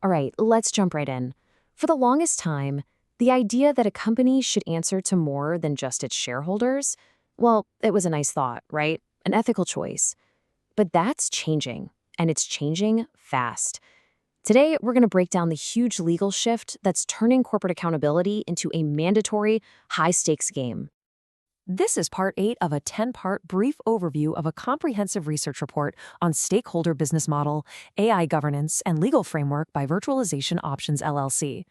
All right, let's jump right in. For the longest time, the idea that a company should answer to more than just its shareholders, well, it was a nice thought, right? An ethical choice. But that's changing, and it's changing fast. Today, we're going to break down the huge legal shift that's turning corporate accountability into a mandatory, high-stakes game. This is part 8 of a 10-part brief overview of a comprehensive research report on stakeholder business model, AI governance, and legal framework by Virtualization Options LLC.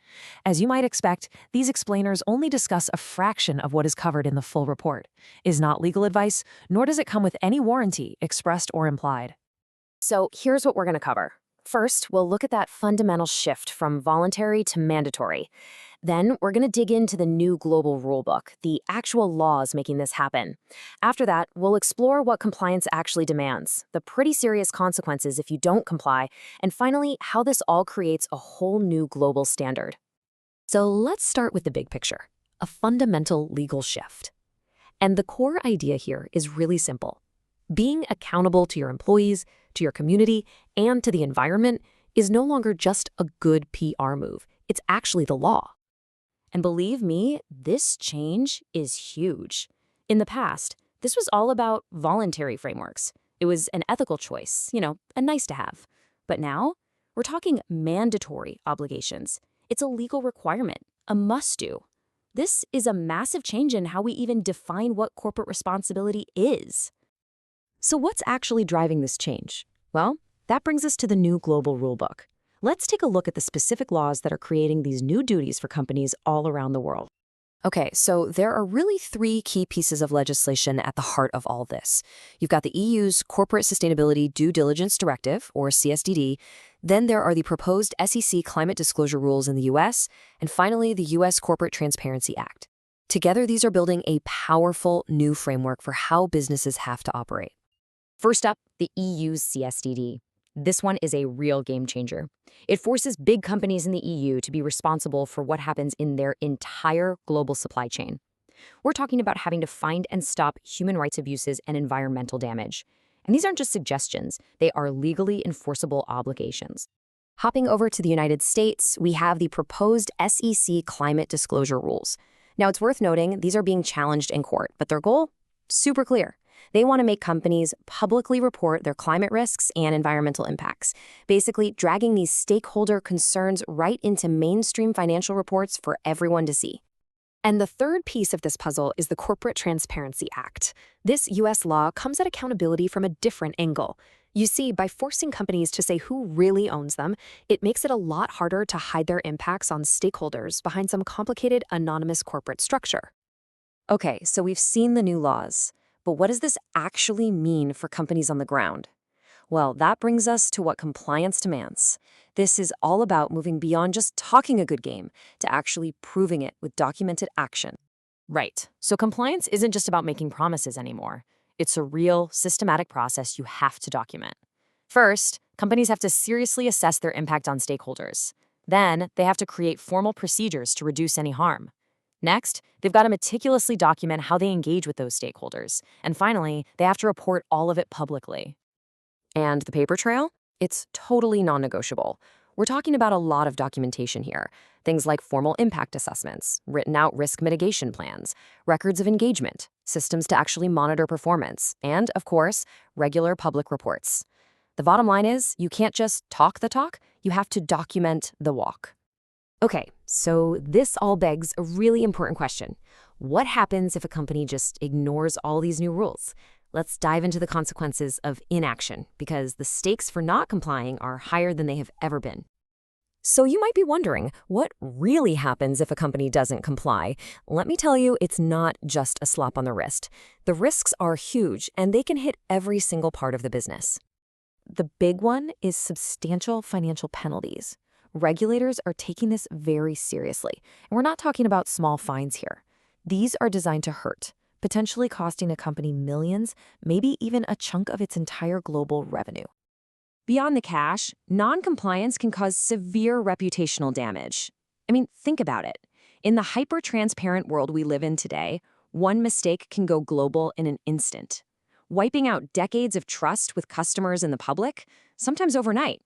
As you might expect, these explainers only discuss a fraction of what is covered in the full report. It is not legal advice, nor does it come with any warranty, expressed or implied. So here's what we're going to cover. First, we'll look at that fundamental shift from voluntary to mandatory. Then, we're going to dig into the new global rulebook, the actual laws making this happen. After that, we'll explore what compliance actually demands, the pretty serious consequences if you don't comply, and finally, how this all creates a whole new global standard. So let's start with the big picture, a fundamental legal shift. And the core idea here is really simple. Being accountable to your employees, to your community, and to the environment is no longer just a good PR move. It's actually the law. And believe me, this change is huge. In the past, this was all about voluntary frameworks. It was an ethical choice, a nice to have. But now, we're talking mandatory obligations. It's a legal requirement, a must-do. This is a massive change in how we even define what corporate responsibility is. So what's actually driving this change? Well, that brings us to the new global rulebook. Let's take a look at the specific laws that are creating these new duties for companies all around the world. Okay, so there are really 3 key pieces of legislation at the heart of all this. You've got the EU's Corporate Sustainability Due Diligence Directive, or CSDD. Then there are the proposed SEC climate disclosure rules in the US, and finally the US Corporate Transparency Act. Together, these are building a powerful new framework for how businesses have to operate. First up, the EU's CSDD. This one is a real game changer. It forces big companies in the EU to be responsible for what happens in their entire global supply chain. We're talking about having to find and stop human rights abuses and environmental damage. And these aren't just suggestions, they are legally enforceable obligations. Hopping over to the United States, we have the proposed SEC climate disclosure rules. Now, it's worth noting these are being challenged in court, but their goal? Super clear. They want to make companies publicly report their climate risks and environmental impacts, basically dragging these stakeholder concerns right into mainstream financial reports for everyone to see. And the third piece of this puzzle is the Corporate Transparency Act. This U.S. law comes at accountability from a different angle. You see, by forcing companies to say who really owns them, it makes it a lot harder to hide their impacts on stakeholders behind some complicated anonymous corporate structure. Okay, so we've seen the new laws. But what does this actually mean for companies on the ground? Well, that brings us to what compliance demands. This is all about moving beyond just talking a good game to actually proving it with documented action. Right. So compliance isn't just about making promises anymore. It's a real, systematic process you have to document. First, companies have to seriously assess their impact on stakeholders. Then, they have to create formal procedures to reduce any harm. Next, they've got to meticulously document how they engage with those stakeholders. And finally, they have to report all of it publicly. And the paper trail? It's totally non-negotiable. We're talking about a lot of documentation here. Things like formal impact assessments, written out risk mitigation plans, records of engagement, systems to actually monitor performance, and, of course, regular public reports. The bottom line is, you can't just talk the talk, you have to document the walk. Okay, so this all begs a really important question. What happens if a company just ignores all these new rules? Let's dive into the consequences of inaction, because the stakes for not complying are higher than they have ever been. So you might be wondering, what really happens if a company doesn't comply? Let me tell you, it's not just a slap on the wrist. The risks are huge, and they can hit every single part of the business. The big one is substantial financial penalties. Regulators are taking this very seriously, and we're not talking about small fines here. These are designed to hurt, potentially costing a company millions, maybe even a chunk of its entire global revenue. Beyond the cash, non-compliance can cause severe reputational damage. I mean, think about it. In the hyper-transparent world we live in today, one mistake can go global in an instant, wiping out decades of trust with customers and the public, sometimes overnight.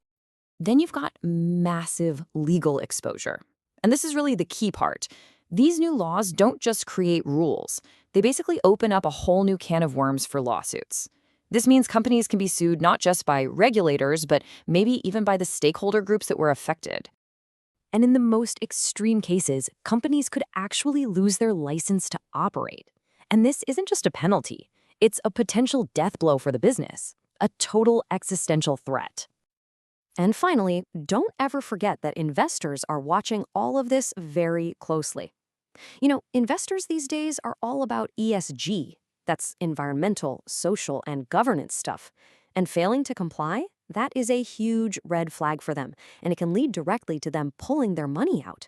Then you've got massive legal exposure. And this is really the key part. These new laws don't just create rules. They basically open up a whole new can of worms for lawsuits. This means companies can be sued not just by regulators, but maybe even by the stakeholder groups that were affected. And in the most extreme cases, companies could actually lose their license to operate. And this isn't just a penalty. It's a potential death blow for the business, a total existential threat. And finally, don't ever forget that investors are watching all of this very closely. Investors these days are all about ESG. That's environmental, social, and governance stuff. And failing to comply, that is a huge red flag for them, and it can lead directly to them pulling their money out.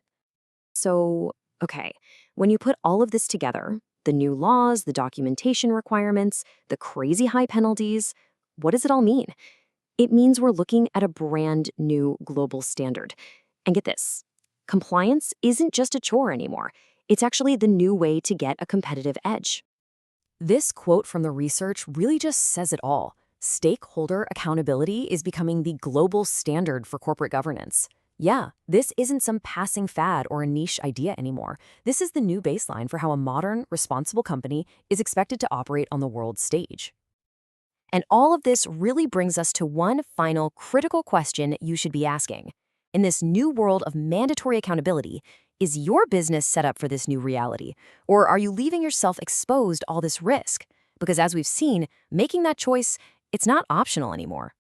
So, okay, when you put all of this together, the new laws, the documentation requirements, the crazy high penalties, what does it all mean? It means we're looking at a brand new global standard. And get this, compliance isn't just a chore anymore. It's actually the new way to get a competitive edge. This quote from the research really just says it all. Stakeholder accountability is becoming the global standard for corporate governance. Yeah, this isn't some passing fad or a niche idea anymore. This is the new baseline for how a modern, responsible company is expected to operate on the world stage. And all of this really brings us to one final critical question you should be asking. In this new world of mandatory accountability, is your business set up for this new reality? Or are you leaving yourself exposed to all this risk? Because as we've seen, making that choice, it's not optional anymore.